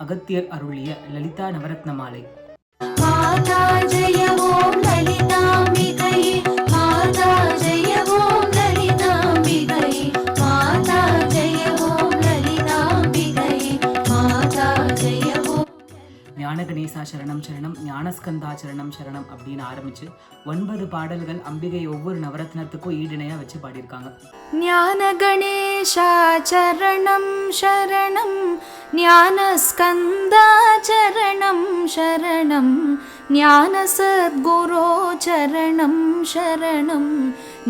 அகத்தியர் அருளிய லலிதா நவரத்ன மாலை. மாதா ஜெய ஓம் லலிதாம்பிகையே, மாதா ஜெய ஓம் லலிதாம்பிகையே, மாதா ஜெய ஓம் லலிதாம்பிகையே, மாதா ஜெய ஓம். ஞான கணேசா சரணம் சரணம், ஞானஸ்கந்தா சரணம் சரணம் அப்படின்னு ஆரம்பிச்சு 9 பாடல்கள் அம்பிகை ஒவ்வொரு நவரத்னத்துக்கும் ஈடிணையா வச்சு பாடியிருக்காங்க. ஞான கணேசா சரணம் சரணம், ஞானஸ்கந்தா சரணம் சரணம், ஞான சத்குரு சரணம் சரணம்,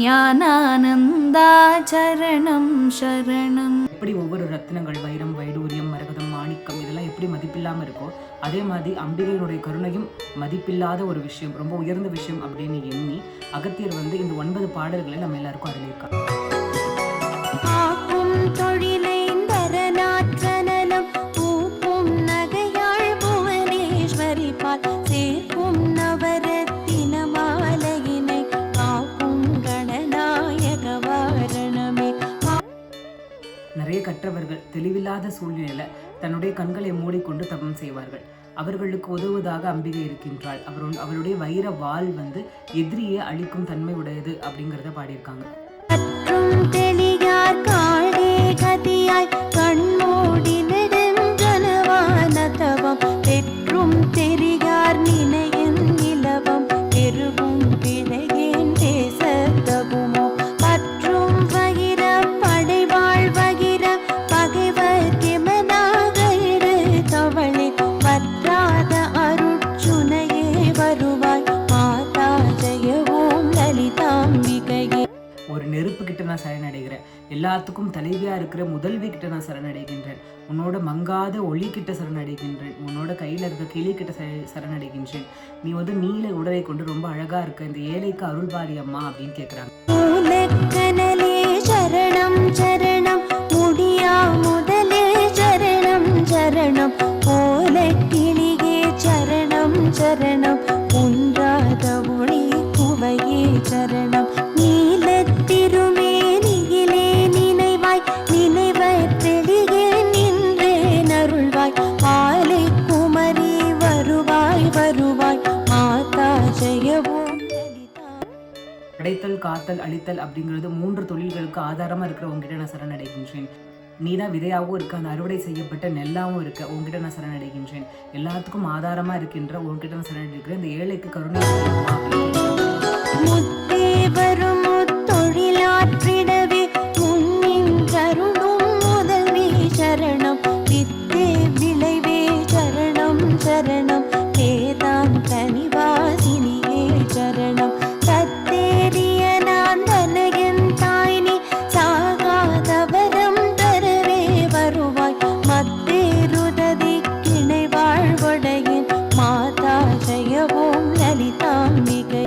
ஞானானந்தா சரணம் சரணம். எப்படி ஒவ்வொரு ரத்னங்கள் வைரம், வைடூரியம், மரகதம், மாணிக்கம் இதெல்லாம் எப்படி மதிப்பில்லாமல் இருக்கோ அதே மாதிரி அம்பிகையினுடைய கருணையும் மதிப்பில்லாத ஒரு விஷயம், ரொம்ப உயர்ந்த விஷயம் அப்படின்னு எண்ணி அகத்தியர் இந்த 9 பாடல்களை நம்ம எல்லாருக்கும் அருளியிருக்காங்க. நிறைய கற்றவர்கள் தெளிவில்லாத சூழ்நிலையில தன்னுடைய கண்களை மூடிக்கொண்டு தபம் செய்வார்கள். அவர்களுக்கு உதவுவதாக அம்பிகை இருக்கின்றாள். அவருடைய வைர வாள் எதிரியை அழிக்கும் தன்மை உடையது அப்படிங்கிறத பாடியிருக்காங்க. ஒரு நெருப்பு கிட்ட நான் சரணடைகிறேன், எல்லாத்துக்கும் தலைவியா இருக்கிற முதல்வி கிட்ட நான் சரணடைகின்றேன், உன்னோட மங்காத ஒளி கிட்ட சரணடைகின்றேன், உன்னோட கையில இருக்க கிளி கிட்ட சரணடைகின்றேன், நீ நீல உடலை கொண்டு ரொம்ப அழகா இருக்க, இந்த ஏழைக்கு அருள்பாரி அம்மா அப்படின்னு கேட்கிறாங்க. சரணம் சரணம், முடியா முதலே சரணம் சரணம், போல கிளியே சரணம் சரணம், குன்றாத ஒளி குவையே சரணம், நீலத்திருமேனியிலே நினைவாய் நினைவை தெளியே நின்றே நருள்வாய், பாலை குமரி வருவாய் வருவாய், மாதா ஜெயவோம். படைத்தல், காத்தல், அழித்தல் அப்படிங்கிறது 3 தொழில்களுக்கு ஆதாரமா இருக்கிற உங்ககிட்ட நான் சரணடைகின்றேன். நீதான் விதையாகவும் இருக்க, அந்த அறுவடை செய்யப்பட்ட நெல்லாவும் இருக்க, உங்ககிட்ட நான் சரணடைகின்றேன். எல்லாத்துக்கும் ஆதாரமா இருக்கின்ற உங்ககிட்ட நான் சரணடைகிறேன். இந்த ஏழைக்கு கருணை தொழிலாற்றிடவே உன்னின் கருணும் முதல்வி சரணம், வித்தே விளைவே சரணம் சரணம், வேதாம் கனிவாசினியே சரணம், தத்தேரிய நான் தனகன் தாய்னி சாகாதவரம் தரவே வருவாய், மத்தேருததி கிணை வாழ்வடையின், மாதா ஜெயவோம் லலிதாம்பிகை.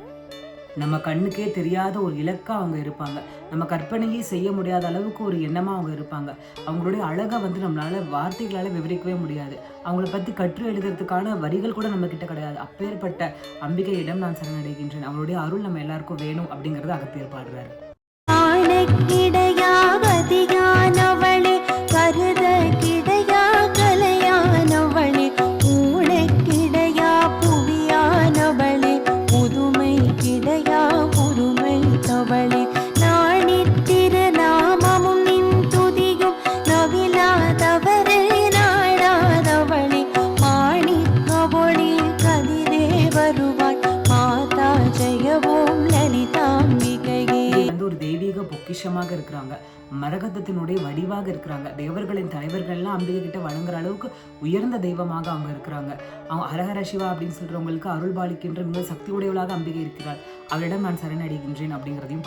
நம்ம கண்ணுக்கே தெரியாத ஒரு இலக்கா அவங்க இருப்பாங்க. நம்ம கற்பனையே செய்ய முடியாத அளவுக்கு ஒரு எண்ணமா அவங்க இருப்பாங்க. அவங்களுடைய அழகை நம்மளால வார்த்தைகளால விவரிக்கவே முடியாது. அவங்கள பத்தி கற்று எழுதுறதுக்கான வரிகள் கூட நம்ம கிட்ட கிடையாது. அப்பேற்பட்ட அம்பிகையிடம் நான் சரணடைகின்றேன். அவருடைய அருள் நம்ம எல்லாருக்கும் வேணும் அப்படிங்கறத அகத்தியர் பாடுறாரு. கருத கிடையா கலையானவளே, ஊழக்கிடையா புவியானவளே, புதுமை கிடையா புதுமை தவளே, நாணித்திர நாமமும் நின் துதியும் நவிலாதவரே நாடாதவளே, மாணிக்கவொளி கதிரே வருவாய், மாதா ஜெயவோம் லலிதாம்பிகையே. ஒரு தெய்வீக பொக்கிஷமாக இருக்கிறாங்க, மரகதத்தினுடைய வடிவாக இருக்கிறாங்க. தேவர்களின் தலைவர்கள் எல்லாம் அம்பிகை கிட்ட வணங்குற அளவுக்கு உயர்ந்த தெய்வமாக அவங்க இருக்கிறாங்க. அவங்க ஹரஹர சிவா அப்படின்னு சொல்றவங்களுக்கு அருள் பாலிக்கின்ற மிக சக்தி உடையவளாக அம்பிகை இருக்கிறாள். அவளிடம் நான் சரணடைகின்றேன் அப்படிங்கிறதையும்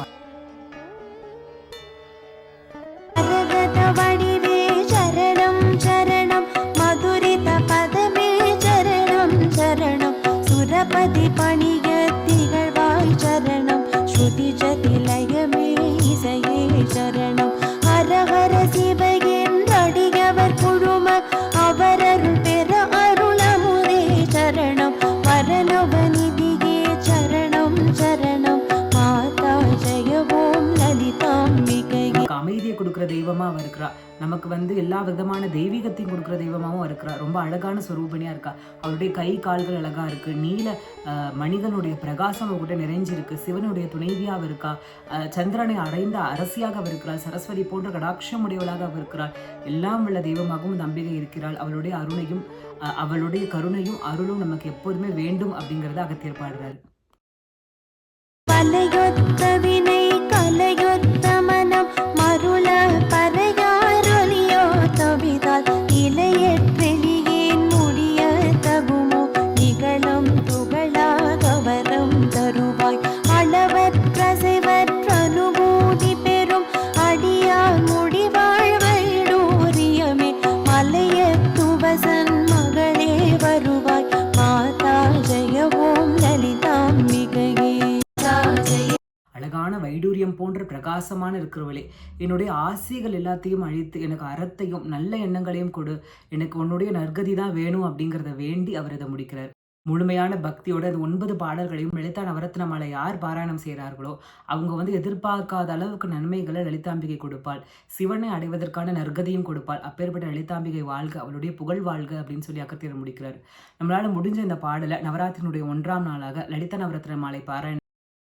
சரணம் சரணம், மதுரித பதமே சரணம் சரணம், சுரபதி பணிய திகழ்வாய் சரணம், ஸ்ருதி ஜதிலயமே இசையே சரணம், ஹரஹர சிவ என்றடியவர் குழும அவரருள் பெற அருளமுதே சரணம், வரநவநிதியே சரணம் சரணம், மாதா ஜெயவோம் லலிதாம்பிகை. அமைதியை கொடுக்குற தெய்வமா அவ இருக்கிறா. நமக்கு வந்து எல்லா விதமான தெய்வீகத்தையும் கொடுக்குற தெய்வமாகவும் இருக்கிறா. ரொம்ப அழகான ஸ்வரூபணியாக இருக்கா. அவளுடைய கை கால்கள் அழகாக இருக்குது. நீல மணிகளுடைய பிரகாசம் அவகிட்ட நிறைஞ்சிருக்கு. சிவனுடைய துணைவியாக இருக்கா. சந்திரனை அடைந்த அரசியாக அவர் இருக்கிறாள். சரஸ்வதி போன்ற கடாட்சம் உடையவளாக அவர் இருக்கிறாள். எல்லாம் உள்ள தெய்வமாகவும் இந்த அம்பிகை இருக்கிறாள். அவளுடைய அருணையும் அவளுடைய கருணையும் அருளும் நமக்கு எப்போதுமே வேண்டும் அப்படிங்கிறத அகத்தியர் பாடுறாரு. கலையொத்த வினை கலையொத்த மனம் மருள பறையாரொலியோ தவிதால் இலையற்றெளியேன் முடிய தகுமோ நிகழும் துகளாகவரம் தருவாய் அளவற்ற சிவற்ற அனுபூதி பெறும் அடியார் முடிவாழ்வூரியமே மலைய துவசன் மகளே வருவாய் மாதா ஜெய ஓம் லலிதாம்பிகையே. அழகான வைடூரியம் போன்ற பிரகாசமான இருக்கிறவளே, என்னுடைய ஆசைகள் எல்லாத்தையும் அழித்து எனக்கு அறத்தையும் நல்ல எண்ணங்களையும் கொடு. எனக்கு உன்னுடைய நற்கதி தான் வேணும் அப்படிங்கிறத வேண்டி அவர் இதை முடிக்கிறார். முழுமையான பக்தியோட அந்த 9 பாடல்களையும் லலிதா நவரத்னமாலை யார் பாராயணம் செய்கிறார்களோ அவங்க வந்து எதிர்பார்க்காத அளவுக்கு நன்மைகளை லலிதாம்பிகை கொடுப்பாள். சிவனை அடைவதற்கான நற்கதியும் கொடுப்பாள். அப்பேற்பட்ட லலிதாம்பிகை வாழ்க, அவளுடைய புகழ் வாழ்க அப்படின்னு சொல்லி அகத்தியர் முடிக்கிறார். நம்மளால முடிஞ்ச இந்த பாடலை நவராத்திரியினுடைய 1ஆம் நாளாக லலிதா நவரத்னமாலை பாராயணம்